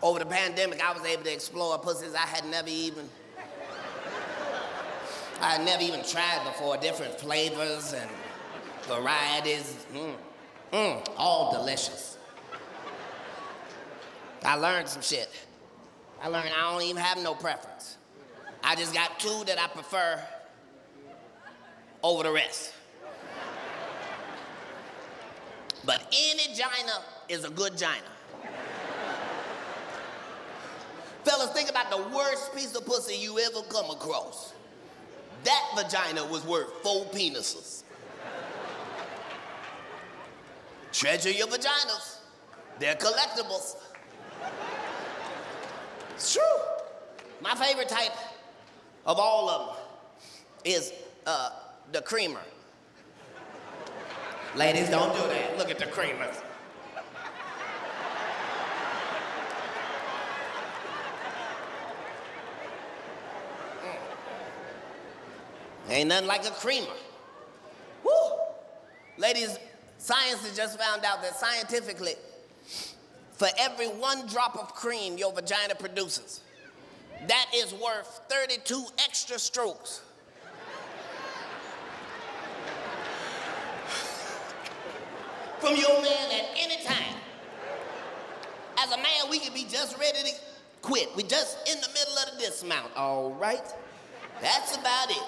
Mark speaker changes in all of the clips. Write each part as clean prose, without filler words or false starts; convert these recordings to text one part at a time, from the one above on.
Speaker 1: Over the pandemic, I was able to explore pussies I had never even tried before, different flavors and varieties. All delicious. I learned some shit. I learned I don't even have no preference. I just got two that I prefer over the rest. But any gina is a good gina. Fellas, think about the worst piece of pussy you ever come across. That vagina was worth 4 penises. Treasure your vaginas. They're collectibles. It's true. My favorite type of all of them is the creamer. Ladies, don't do that. Look at the creamers. Ain't nothing like a creamer. Woo! Ladies, science has just found out that scientifically, for every 1 drop of cream your vagina produces, that is worth 32 extra strokes. From your man at any time. As a man, we can be just ready to quit. We just in the middle of the dismount, all right? That's about it.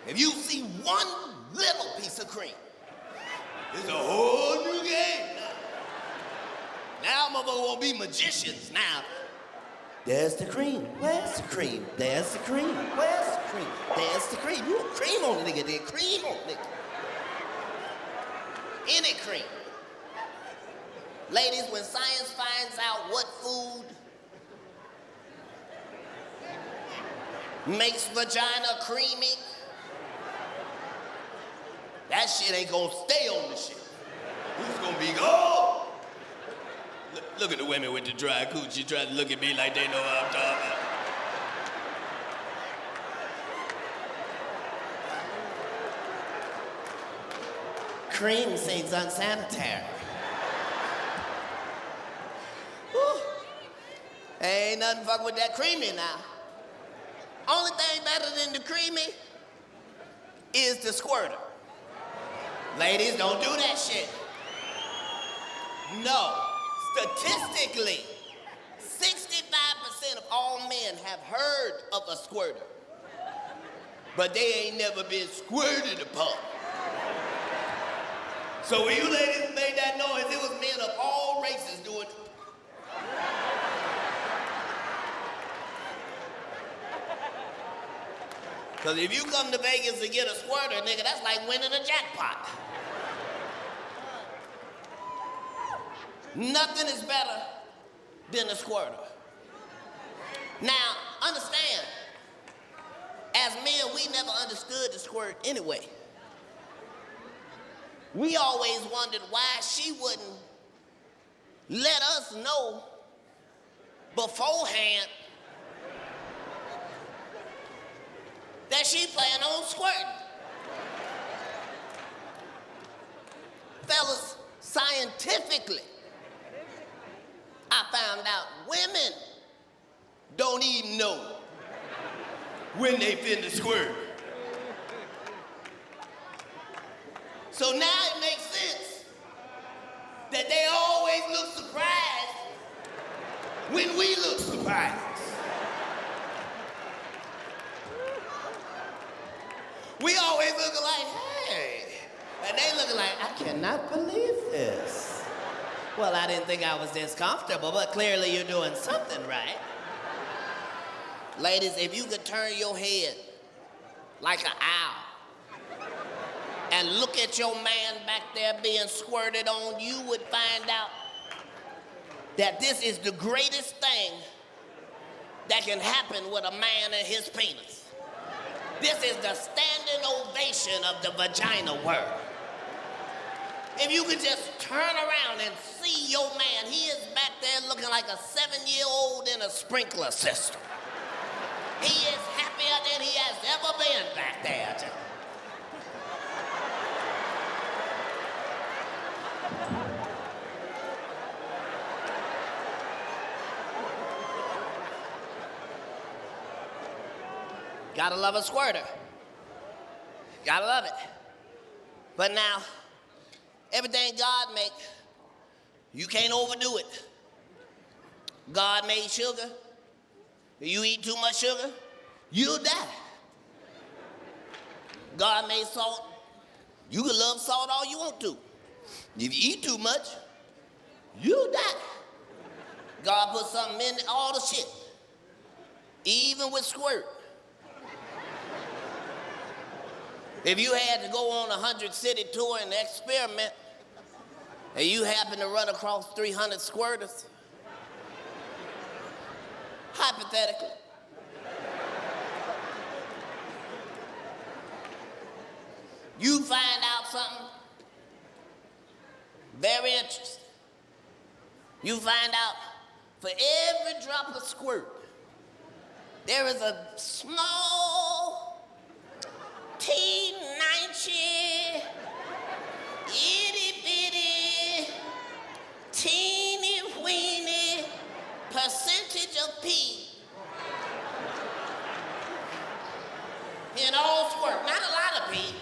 Speaker 1: If you see 1 little piece of cream, it's a whole new game now. Now motherfuckers won't be magicians now. There's the cream. Where's the cream? There's the cream. Where's the cream? There's the cream. You want cream on the nigga, there's cream on the nigga. Any cream. Ladies, when science finds out what food makes vagina creamy, that shit ain't gonna stay on the shit. It's gonna be gone. Look at the women with the dry coochie trying to look at me like they know what I'm talking about. Cream seems unsanitary. Whew. Ain't nothing fucking with that creamy now. Only thing better than the creamy is the squirter. Ladies, don't do that shit. No. Statistically, 65% of all men have heard of a squirter, but they ain't never been squirted upon. So when you ladies made that noise, it was men of all races doing it. Because if you come to Vegas to get a squirter, nigga, that's like winning a jackpot. Nothing is better than a squirter. Now, understand, as men, we never understood the squirt anyway. We always wondered why she wouldn't let us know beforehand that she planned on squirting. Fellas, scientifically, I found out women don't even know when they finna squirt. So now it makes sense that they always look surprised when we look surprised. We always look like, hey, and they looking like, I cannot believe this. Well, I didn't think I was this comfortable, but clearly you're doing something right. Ladies, if you could turn your head like an owl and look at your man back there being squirted on, you would find out that this is the greatest thing that can happen with a man and his penis. This is the standing ovation of the vagina world. If you could just turn around and see your man, he is back there looking like a 7-year-old in a sprinkler system. He is happier than he has ever been back there. Gotta love a squirter. Gotta love it. But now, everything God make, you can't overdo it. God made sugar. If you eat too much sugar, you'll die. God made salt. You can love salt all you want to. If you eat too much, you'll die. God put something in all the shit. Even with squirt. If you had to go on a 100-city tour and experiment, and you happen to run across 300 squirters, hypothetically, you find out something very interesting. You find out for every drop of squirt, there is a small, teeny, itty-bitty, teeny-weeny percentage of pee in all squirt. Not a lot of pee.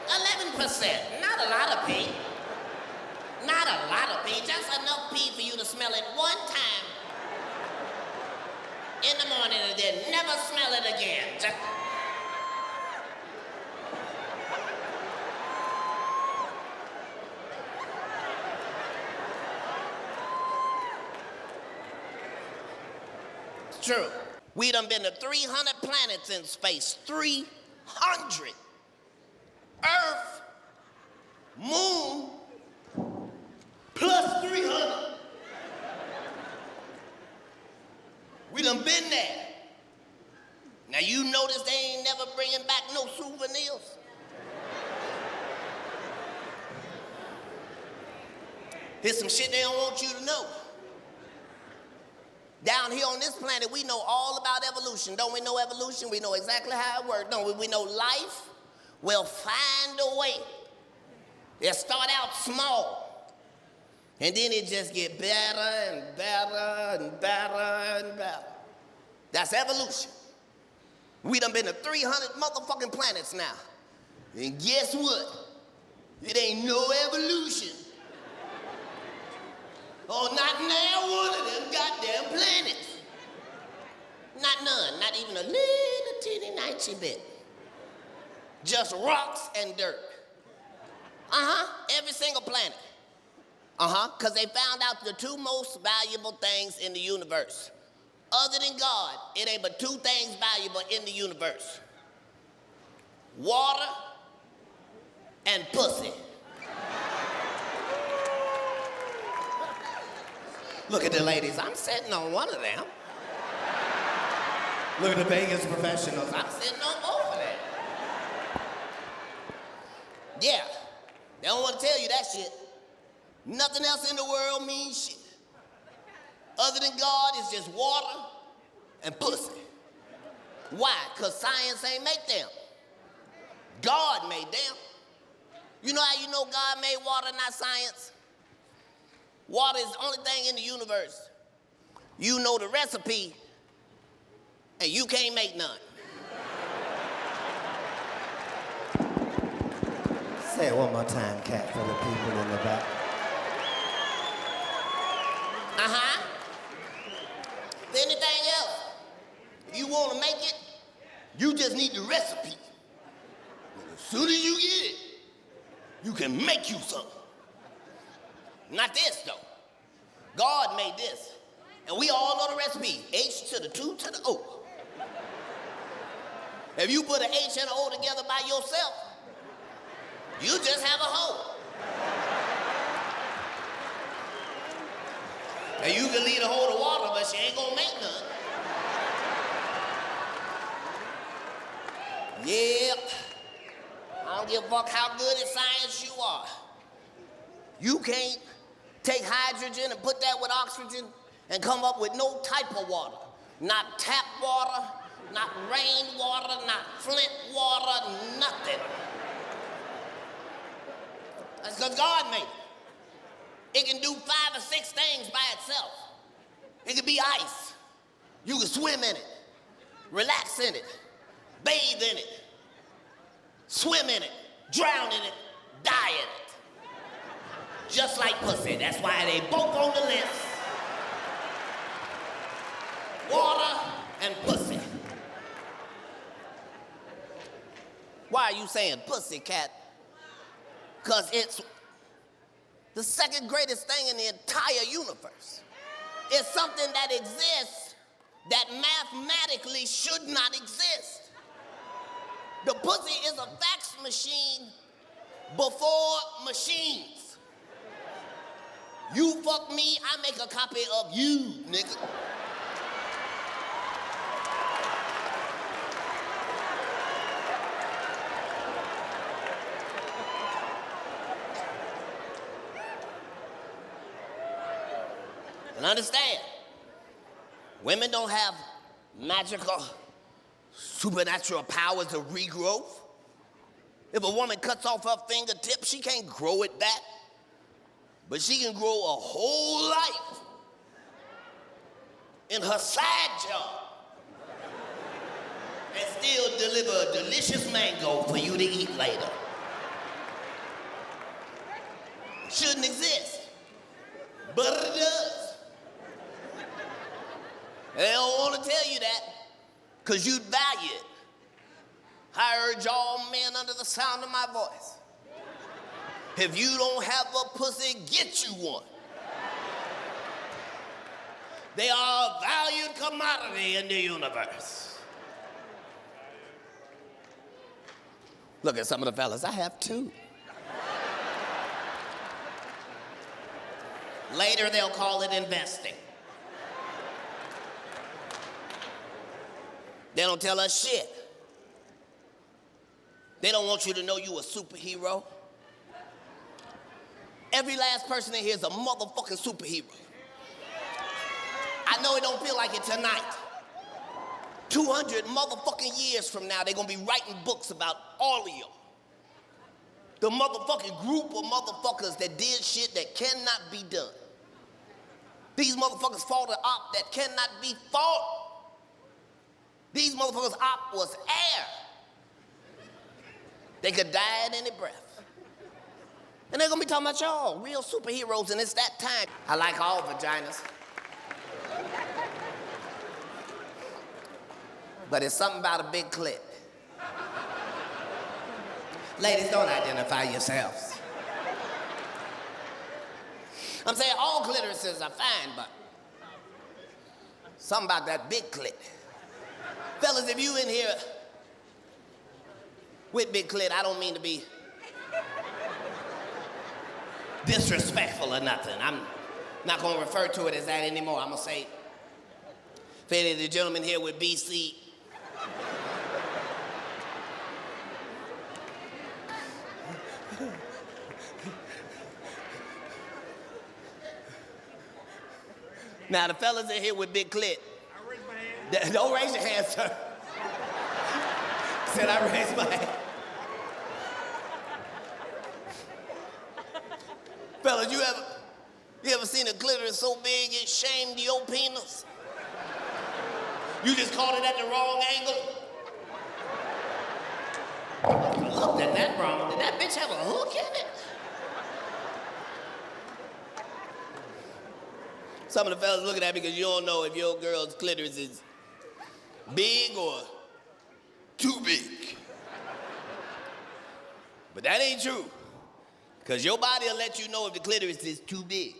Speaker 1: 11%. Not a lot of pee. Not a lot of pee. Just enough pee for you to smell it one time in the morning and then never smell it again. Just... It's true. We done been to 300 planets in space. 300. Earth, moon, plus 300. We done been there. Now you notice they ain't never bringing back no souvenirs. Here's some shit they don't want you to know. Down here on this planet, we know all about evolution. Don't we know evolution? We know exactly how it works. Don't we? We know life will find a way. It start out small, and then it just get better and better and better and better. That's evolution. We done been to 300 motherfucking planets now. And guess what? It ain't no evolution. Oh, not now one of them goddamn planets. Not none, not even a little teeny nicey bit. Just rocks and dirt. Every single planet. Because they found out the two most valuable things in the universe. Other than God, it ain't but two things valuable in the universe. Water and pussy. Look at the ladies, I'm sitting on one of them. Look at the Vegas professionals, I'm sitting on both of them. Yeah, they don't want to tell you that shit. Nothing else in the world means shit. Other than God, it's just water and pussy. Why? Because science ain't make them. God made them. You know how you know God made water, not science? Water is the only thing in the universe. You know the recipe, and you can't make none.
Speaker 2: Say it one more time, Katt, for the people in the back.
Speaker 1: If anything else, if you want to make it, you just need the recipe. And as soon as you get it, you can make you something. Not this, though. God made this. And we all know the recipe. H to the 2 to the O. If you put an H and an O together by yourself, you just have a hole. And you can leave a hole of water, but she ain't gonna make none. Yep. I don't give a fuck how good at science you are. You can't take hydrogen and put that with oxygen and come up with no type of water. Not tap water, not rainwater, not Flint water, nothing. That's because God made it. It can do 5 or 6 things by itself. It can be ice. You can swim in it, relax in it, bathe in it, swim in it, drown in it, die in it. Just like pussy. That's why they both on the list. Water and pussy. Why are you saying pussy, Katt? Because it's the second greatest thing in the entire universe. It's something that exists that mathematically should not exist. The pussy is a fax machine before machines. You fuck me, I make a copy of you, nigga. And understand, women don't have magical, supernatural powers of regrowth. If a woman cuts off her fingertip, she can't grow it back. But she can grow a whole life in her side job and still deliver a delicious mango for you to eat later. Shouldn't exist, but it does. And they don't want to tell you that because you'd value it. I urge all men under the sound of my voice. If you don't have a pussy, get you one. They are a valued commodity in the universe. Look at some of the fellas. I have two. Later, they'll call it investing. They don't tell us shit. They don't want you to know you a superhero. Every last person in here is a motherfucking superhero. I know it don't feel like it tonight. 200 motherfucking years from now, they're gonna be writing books about all of y'all. The motherfucking group of motherfuckers that did shit that cannot be done. These motherfuckers fought an op that cannot be fought. These motherfuckers' op was air. They could die at any breath. And they're gonna be talking about y'all, real superheroes, and it's that time. I like all vaginas. But it's something about a big clit. Ladies, don't identify yourselves. I'm saying all clitorises are fine, but something about that big clit. Fellas, if you in here with big clit, I don't mean to be disrespectful or nothing. I'm not gonna refer to it as that anymore. I'm gonna say, for any of the gentlemen here with BC, now the fellas in here with big clit.
Speaker 3: I raised my hand.
Speaker 1: Don't raise your hand, sir. Said I raised my hand. Fellas, you ever seen a clitoris so big it shamed your penis? You just caught it at the wrong angle? I looked at that wrong. Did that bitch have a hook in it? Some of the fellas looking at me because you don't know if your girl's clitoris is big or too big. But that ain't true. Because your body will let you know if the clitoris is too big.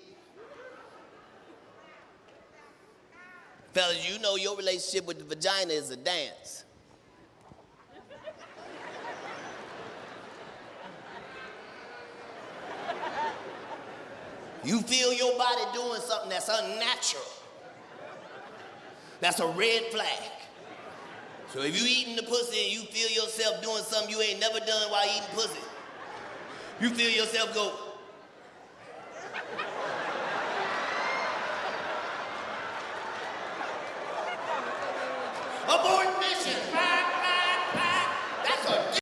Speaker 1: Fellas, you know your relationship with the vagina is a dance. You feel your body doing something that's unnatural. That's a red flag. So if you eating the pussy and you feel yourself doing something you ain't never done while eating pussy, you feel yourself go,